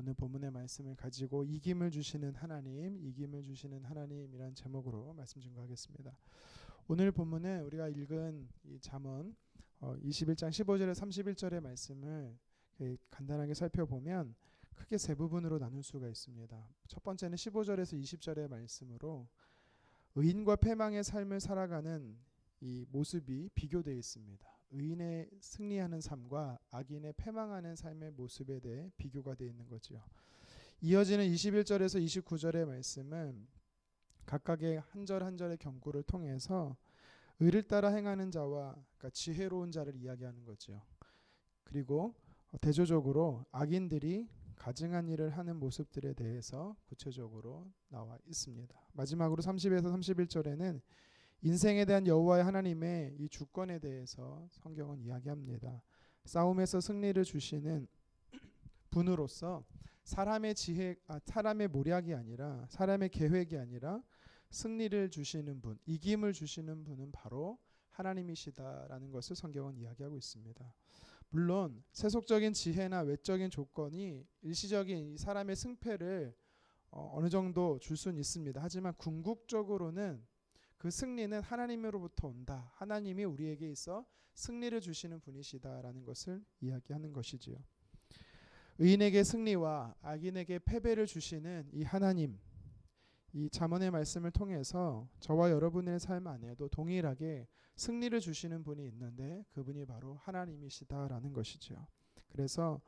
오늘 본문의 말씀을 가지고 이김을 주시는 하나님, 이김을 주시는 하나님이란 제목으로 말씀 증거하겠습니다. 오늘 본문은 우리가 읽은 이 잠언 21장 15절에 31절의 말씀을 간단하게 살펴보면 크게 세 부분으로 나눌 수가 있습니다. 첫 번째는 15절에서 20절의 말씀으로 의인과 패망의 삶을 살아가는 이 모습이 비교되어 있습니다. 의인의 승리하는 삶과 악인의 패망하는 삶의 모습에 대해 비교가 되어 있는 거죠. 이어지는 21절에서 29절의 말씀은 각각의 한 절 한 절의 경고를 통해서 의를 따라 행하는 자와 그러니까 지혜로운 자를 이야기하는 거죠. 그리고 대조적으로 악인들이 가증한 일을 하는 모습들에 대해서 구체적으로 나와 있습니다. 마지막으로 30에서 31절에는 인생에 대한 여호와의 하나님의 이 주권에 대해서 성경은 이야기합니다. 싸움에서 승리를 주시는 분으로서 사람의 사람의 모략이 아니라 사람의 계획이 아니라 승리를 주시는 분, 이김을 주시는 분은 바로 하나님이시다라는 것을 성경은 이야기하고 있습니다. 물론 세속적인 지혜나 외적인 조건이 일시적인 이 사람의 승패를 어느 정도 줄 수는 있습니다. 하지만 궁극적으로는 그 승리는 하나님으로부터 온다. 하나님이 우리에게 있어 승리를 주시는 분이시다라는 것을 이야기하는 것이지요. 의인에게 승리와 악인에게 패배를 주시는 이 하나님, 이 잠언의 말씀을 통해서 저와 여러분의 삶 안에도 동일하게 승리를 주시는 분이 있는데 그분이 바로 하나님이시다라는 것이죠. 그래서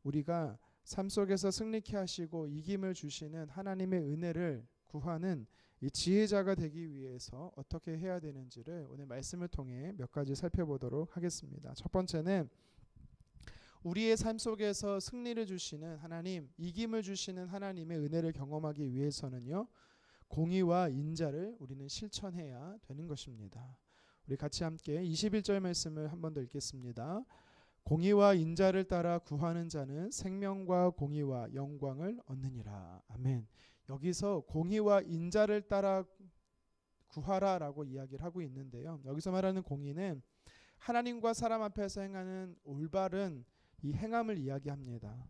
우리가 삶 속에서 승리케 하시고 이김을 주시는 하나님의 은혜를 구하는 이 지혜자가 되기 위해서 어떻게 해야 되는지를 오늘 말씀을 통해 몇 가지 살펴보도록 하겠습니다. 첫 번째는 우리의 삶 속에서 승리를 주시는 하나님, 이김을 주시는 하나님의 은혜를 경험하기 위해서는요, 공의와 인자를 우리는 실천해야 되는 것입니다. 우리 같이 함께 21절 말씀을 한 번 더 읽겠습니다. 공의와 인자를 따라 구하는 자는 생명과 공의와 영광을 얻느니라. 아멘. 여기서 공의와 인자를 따라 구하라라고 이야기를 하고 있는데요. 여기서 말하는 공의는 하나님과 사람 앞에서 행하는 올바른 이 행함을 이야기합니다.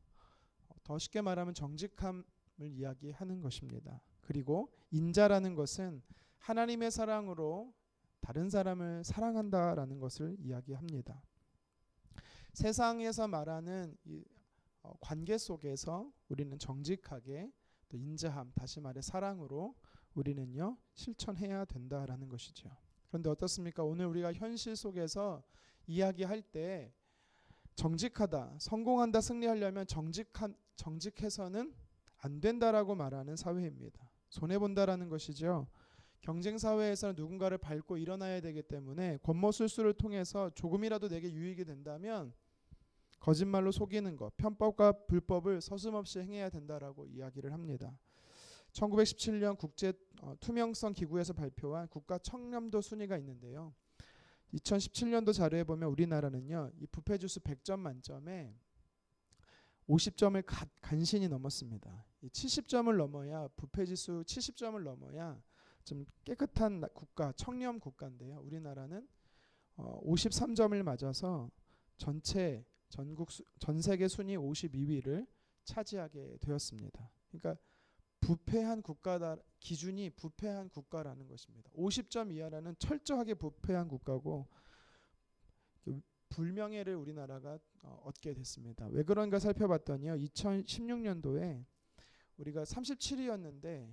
더 쉽게 말하면 정직함을 이야기하는 것입니다. 그리고 인자라는 것은 하나님의 사랑으로 다른 사람을 사랑한다라는 것을 이야기합니다. 세상에서 말하는 이 관계 속에서 우리는 정직하게 또 인자함, 다시 말해 사랑으로 우리는요 실천해야 된다라는 것이죠. 그런데 어떻습니까? 오늘 우리가 현실 속에서 이야기할 때 정직하다, 성공한다, 승리하려면 정직해서는 안 된다라고 말하는 사회입니다. 손해본다라는 것이죠. 경쟁 사회에서는 누군가를 밟고 일어나야 되기 때문에 권모술수를 통해서 조금이라도 내게 유익이 된다면 거짓말로 속이는 것, 편법과 불법을 서슴없이 행해야 된다라고 이야기를 합니다. 1917년 국제 투명성 기구에서 발표한 국가 청렴도 순위가 있는데요. 2017년도 자료에 보면 우리나라는요, 이 부패지수 100점 만점에 50점을 간신히 넘었습니다. 70점을 넘어야 부패지수 70점을 넘어야 좀 깨끗한 국가, 청렴 국가인데요. 우리나라는 53점을 맞아서 전 세계 순위 52위를 차지하게 되었습니다. 그러니까 부패한 국가다, 기준이 부패한 국가라는 것입니다. 50점 이하라는 철저하게 부패한 국가고 불명예를 우리나라가 얻게 됐습니다. 왜 그런가 살펴봤더니요. 2016년도에 우리가 37위였는데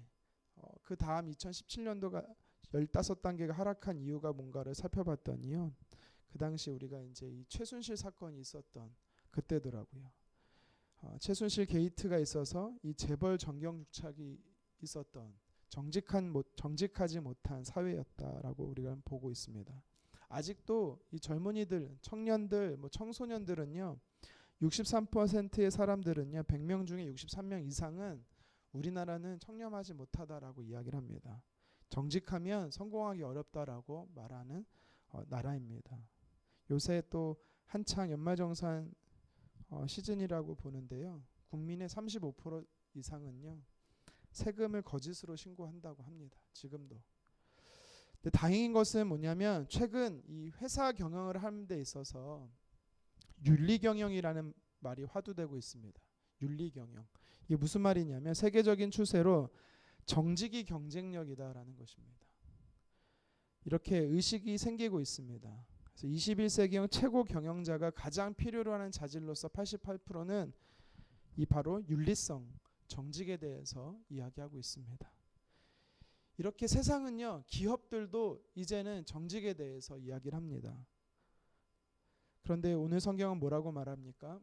그 다음 2017년도가 15단계가 하락한 이유가 뭔가를 살펴봤더니요. 그 당시 우리가 이제 이 최순실 사건이 있었던 그때더라고요. 최순실 게이트가 있어서 이 재벌 정경유착이 있었던 정직하지 못한 사회였다라고 우리가 보고 있습니다. 아직도 이 젊은이들, 청년들, 청소년들은요, 63%의 사람들은요, 100명 중에 63명 이상은 우리나라는 청렴하지 못하다라고 이야기를 합니다. 정직하면 성공하기 어렵다라고 말하는 나라입니다. 요새 또 한창 연말정산 시즌이라고 보는데요. 국민의 35% 이상은요, 세금을 거짓으로 신고한다고 합니다. 지금도. 근데 다행인 것은 뭐냐면 최근 이 회사 경영을 하는 데 있어서 윤리 경영이라는 말이 화두되고 있습니다. 윤리 경영. 이게 무슨 말이냐면 세계적인 추세로 정직이 경쟁력이다라는 것입니다. 이렇게 의식이 생기고 있습니다. 그래서 21세기형 최고 경영자가 가장 필요로 하는 자질로서 88%는 이 바로 윤리성, 정직에 대해서 이야기하고 있습니다. 이렇게 세상은요, 기업들도 이제는 정직에 대해서 이야기를 합니다. 그런데 오늘 성경은 뭐라고 말합니까?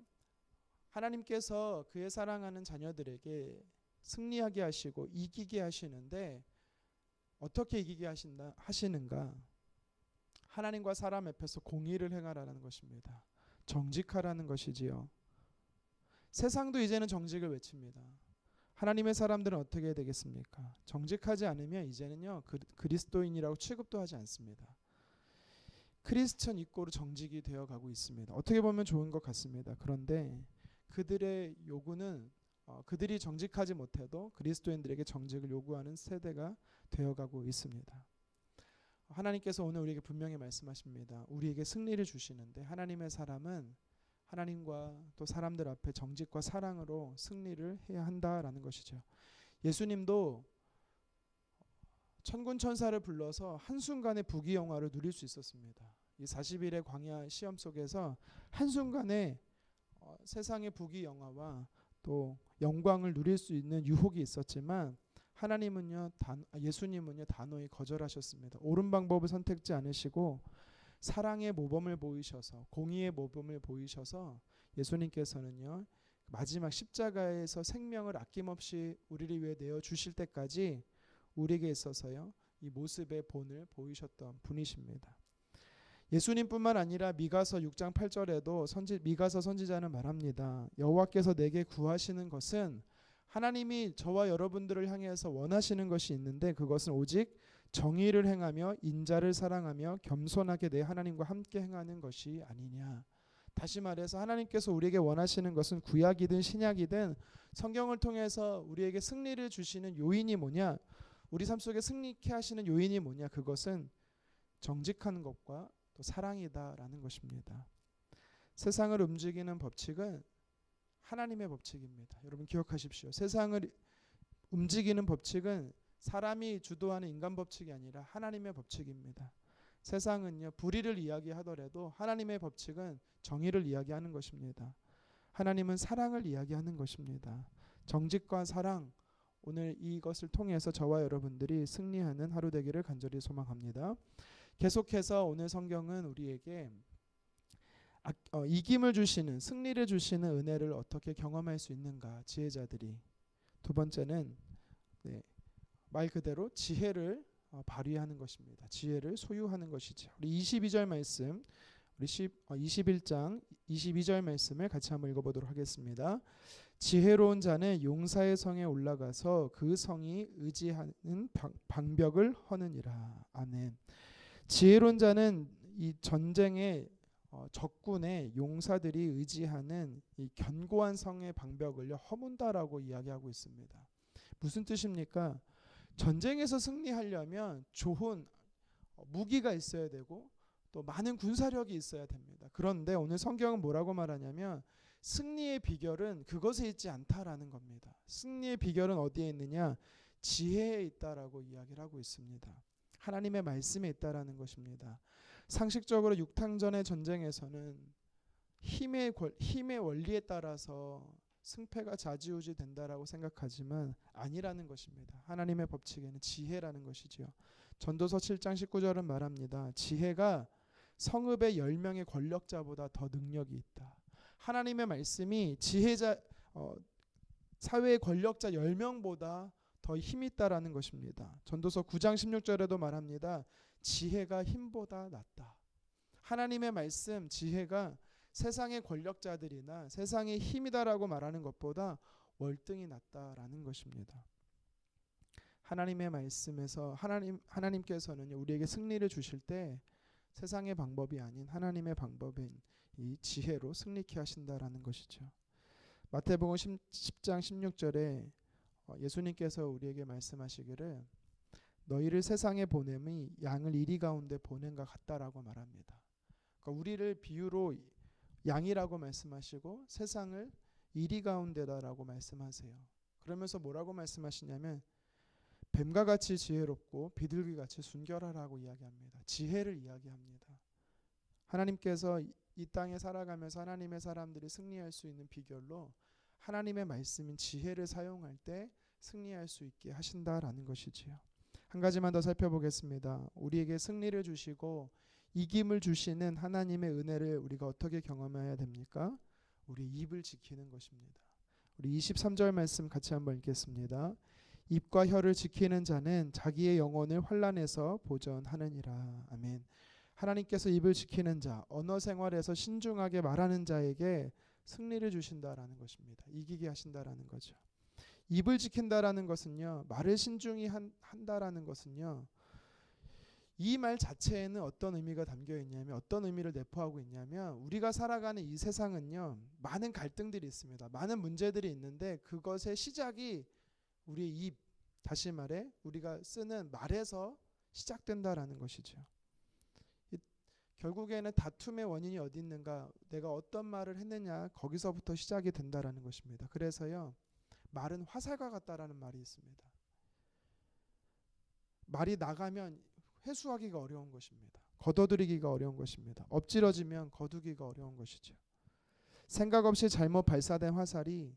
하나님께서 그의 사랑하는 자녀들에게 승리하게 하시고 이기게 하시는데 어떻게 이기게 하시는가? 하나님과 사람 앞에서 공의를 행하라는 것입니다. 정직하라는 것이지요. 세상도 이제는 정직을 외칩니다. 하나님의 사람들은 어떻게 되겠습니까? 정직하지 않으면 이제는요, 그리스도인이라고 취급도 하지 않습니다. 크리스천 이꼬르 정직이 되어가고 있습니다. 어떻게 보면 좋은 것 같습니다. 그런데 그들의 요구는 그들이 정직하지 못해도 그리스도인들에게 정직을 요구하는 세대가 되어가고 있습니다. 하나님께서 오늘 우리에게 분명히 말씀하십니다. 우리에게 승리를 주시는데 하나님의 사람은 하나님과 또 사람들 앞에 정직과 사랑으로 승리를 해야 한다라는 것이죠. 예수님도 천군 천사를 불러서 한순간에 부귀영화를 누릴 수 있었습니다. 이 40일의 광야 시험 속에서 한순간에 세상의 부귀영화와 또 영광을 누릴 수 있는 유혹이 있었지만 예수님은요 단호히 거절하셨습니다. 옳은 방법을 선택지 않으시고 사랑의 모범을 보이셔서 공의의 모범을 보이셔서 예수님께서는요 마지막 십자가에서 생명을 아낌없이 우리를 위해 내어 주실 때까지 우리에게 있어서요 이 모습의 본을 보이셨던 분이십니다. 예수님뿐만 아니라 미가서 6장 8절에도 미가서 선지자는 말합니다. 여호와께서 내게 구하시는 것은 하나님이 저와 여러분들을 향해서 원하시는 것이 있는데 그것은 오직 정의를 행하며 인자를 사랑하며 겸손하게 내 하나님과 함께 행하는 것이 아니냐. 다시 말해서 하나님께서 우리에게 원하시는 것은 구약이든 신약이든 성경을 통해서 우리에게 승리를 주시는 요인이 뭐냐, 우리 삶 속에 승리케 하시는 요인이 뭐냐, 그것은 정직한 것과 또 사랑이다라는 것입니다. 세상을 움직이는 법칙은 하나님의 법칙입니다. 여러분 기억하십시오. 세상을 움직이는 법칙은 사람이 주도하는 인간 법칙이 아니라 하나님의 법칙입니다. 세상은요 불의를 이야기하더라도 하나님의 법칙은 정의를 이야기하는 것입니다. 하나님은 사랑을 이야기하는 것입니다. 정직과 사랑, 오늘 이것을 통해서 저와 여러분들이 승리하는 하루 되기를 간절히 소망합니다. 계속해서 오늘 성경은 우리에게 이김을 주시는, 승리를 주시는 은혜를 어떻게 경험할 수 있는가, 지혜자들이. 두 번째는 말 그대로 지혜를 발휘하는 것입니다. 지혜를 소유하는 것이죠. 우리 22절 말씀, 우리 21장 22절 말씀을 같이 한번 읽어보도록 하겠습니다. 지혜로운 자는 용사의 성에 올라가서 그 성이 의지하는 방벽을 허느니라. 아멘. 지혜로운 자는 이 전쟁의 적군의 용사들이 의지하는 이 견고한 성의 방벽을 허문다라고 이야기하고 있습니다. 무슨 뜻입니까? 전쟁에서 승리하려면 좋은 무기가 있어야 되고 또 많은 군사력이 있어야 됩니다. 그런데 오늘 성경은 뭐라고 말하냐면 승리의 비결은 그것에 있지 않다라는 겁니다. 승리의 비결은 어디에 있느냐? 지혜에 있다라고 이야기를 하고 있습니다. 하나님의 말씀에 있다라는 것입니다. 상식적으로 육탕전의 전쟁에서는 힘의 원리에 따라서 승패가 좌지우지 된다라고 생각하지만 아니라는 것입니다. 하나님의 법칙에는 지혜라는 것이지요. 전도서 7장 19절은 말합니다. 지혜가 성읍의 10명의 권력자보다 더 능력이 있다. 하나님의 말씀이 사회의 권력자 10명보다 더 힘이 있다라는 것입니다. 전도서 9장 16절에도 말합니다. 지혜가 힘보다 낫다. 하나님의 말씀, 지혜가 세상의 권력자들이나 세상의 힘이다라고 말하는 것보다 월등히 낫다라는 것입니다. 하나님의 말씀에서 하나님께서는 우리에게 승리를 주실 때 세상의 방법이 아닌 하나님의 방법인 이 지혜로 승리케 하신다라는 것이죠. 마태복음 10장 16절에 예수님께서 우리에게 말씀하시기를 너희를 세상에 보냄이 양을 이리 가운데 보냄과 같다라고 말합니다. 그러니까 우리를 비유로 양이라고 말씀하시고 세상을 이리 가운데다라고 말씀하세요. 그러면서 뭐라고 말씀하시냐면 뱀과 같이 지혜롭고 비둘기같이 순결하라고 이야기합니다. 지혜를 이야기합니다. 하나님께서 이 땅에 살아가면서 하나님의 사람들이 승리할 수 있는 비결로 하나님의 말씀인 지혜를 사용할 때 승리할 수 있게 하신다라는 것이지요. 한 가지만 더 살펴보겠습니다. 우리에게 승리를 주시고 이김을 주시는 하나님의 은혜를 우리가 어떻게 경험해야 됩니까? 우리 입을 지키는 것입니다. 우리 23절 말씀 같이 한번 읽겠습니다. 입과 혀를 지키는 자는 자기의 영혼을 환난에서 보전하느니라. 아멘. 하나님께서 입을 지키는 자, 언어 생활에서 신중하게 말하는 자에게 승리를 주신다라는 것입니다. 이기게 하신다라는 거죠. 입을 지킨다라는 것은요, 말을 신중히 한다라는 것은요, 이 말 자체에는 어떤 의미가 담겨 있냐면, 어떤 의미를 내포하고 있냐면, 우리가 살아가는 이 세상은요, 많은 갈등들이 있습니다. 많은 문제들이 있는데 그것의 시작이 우리의 입, 다시 말해 우리가 쓰는 말에서 시작된다라는 것이죠. 결국에는 다툼의 원인이 어디 있는가, 내가 어떤 말을 했느냐, 거기서부터 시작이 된다라는 것입니다. 그래서요, 말은 화살과 같다라는 말이 있습니다. 말이 나가면 회수하기가 어려운 것입니다. 걷어들이기가 어려운 것입니다. 엎질러지면 거두기가 어려운 것이죠. 생각 없이 잘못 발사된 화살이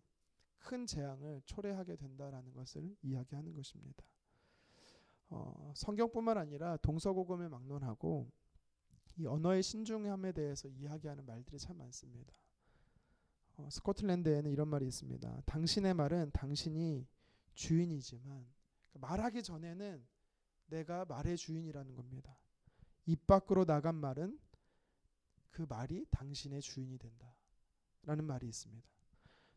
큰 재앙을 초래하게 된다라는 것을 이야기하는 것입니다. 성경뿐만 아니라 동서고금을 막론하고 이 언어의 신중함에 대해서 이야기하는 말들이 참 많습니다. 스코틀랜드에는 이런 말이 있습니다. 당신의 말은 당신이 주인이지만, 말하기 전에는 내가 말의 주인이라는 겁니다. 입 밖으로 나간 말은 그 말이 당신의 주인이 된다 라는 말이 있습니다.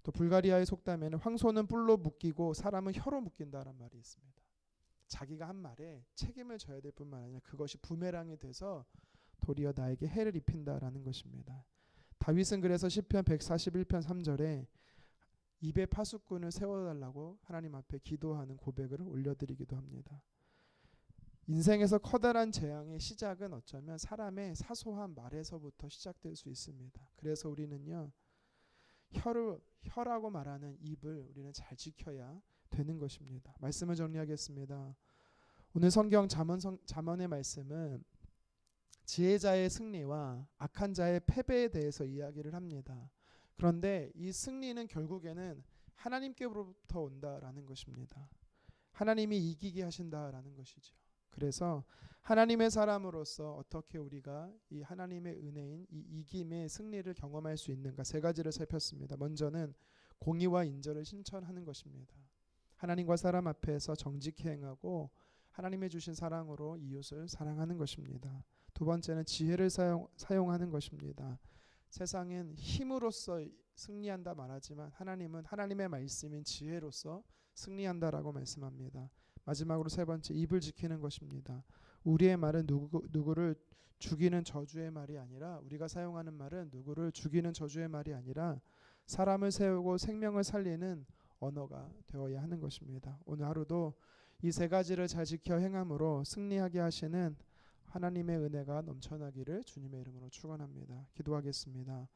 또 불가리아의 속담에는 황소는 뿔로 묶이고 사람은 혀로 묶인다라는 말이 있습니다. 자기가 한 말에 책임을 져야 될 뿐만 아니라 그것이 부메랑이 돼서 도리어 나에게 해를 입힌다라는 것입니다. 다윗은 그래서 시편 141편 3절에 입에 파수꾼을 세워달라고 하나님 앞에 기도하는 고백을 올려드리기도 합니다. 인생에서 커다란 재앙의 시작은 어쩌면 사람의 사소한 말에서부터 시작될 수 있습니다. 그래서 우리는요, 혀라고 말하는 입을 우리는 잘 지켜야 되는 것입니다. 말씀을 정리하겠습니다. 오늘 성경 잠언의 말씀은 지혜자의 승리와 악한 자의 패배에 대해서 이야기를 합니다. 그런데 이 승리는 결국에는 하나님께로부터 온다라는 것입니다. 하나님이 이기게 하신다라는 것이죠. 그래서 하나님의 사람으로서 어떻게 우리가 이 하나님의 은혜인 이 이김의 승리를 경험할 수 있는가, 세 가지를 살폈습니다. 먼저는 공의와 인절을 실천하는 것입니다. 하나님과 사람 앞에서 정직히 행하고 하나님의 주신 사랑으로 이웃을 사랑하는 것입니다. 두 번째는 지혜를 사용하는 것입니다. 세상엔 힘으로써 승리한다 말하지만 하나님은 하나님의 말씀인 지혜로서 승리한다라고 말씀합니다. 마지막으로 세 번째, 입을 지키는 것입니다. 우리의 말은 누구를 죽이는 저주의 말이 아니라, 우리가 사용하는 말은 누구를 죽이는 저주의 말이 아니라 사람을 세우고 생명을 살리는 언어가 되어야 하는 것입니다. 오늘 하루도 이 세 가지를 잘 지켜 행함으로 승리하게 하시는 하나님의 은혜가 넘쳐나기를 주님의 이름으로 축원합니다. 기도하겠습니다.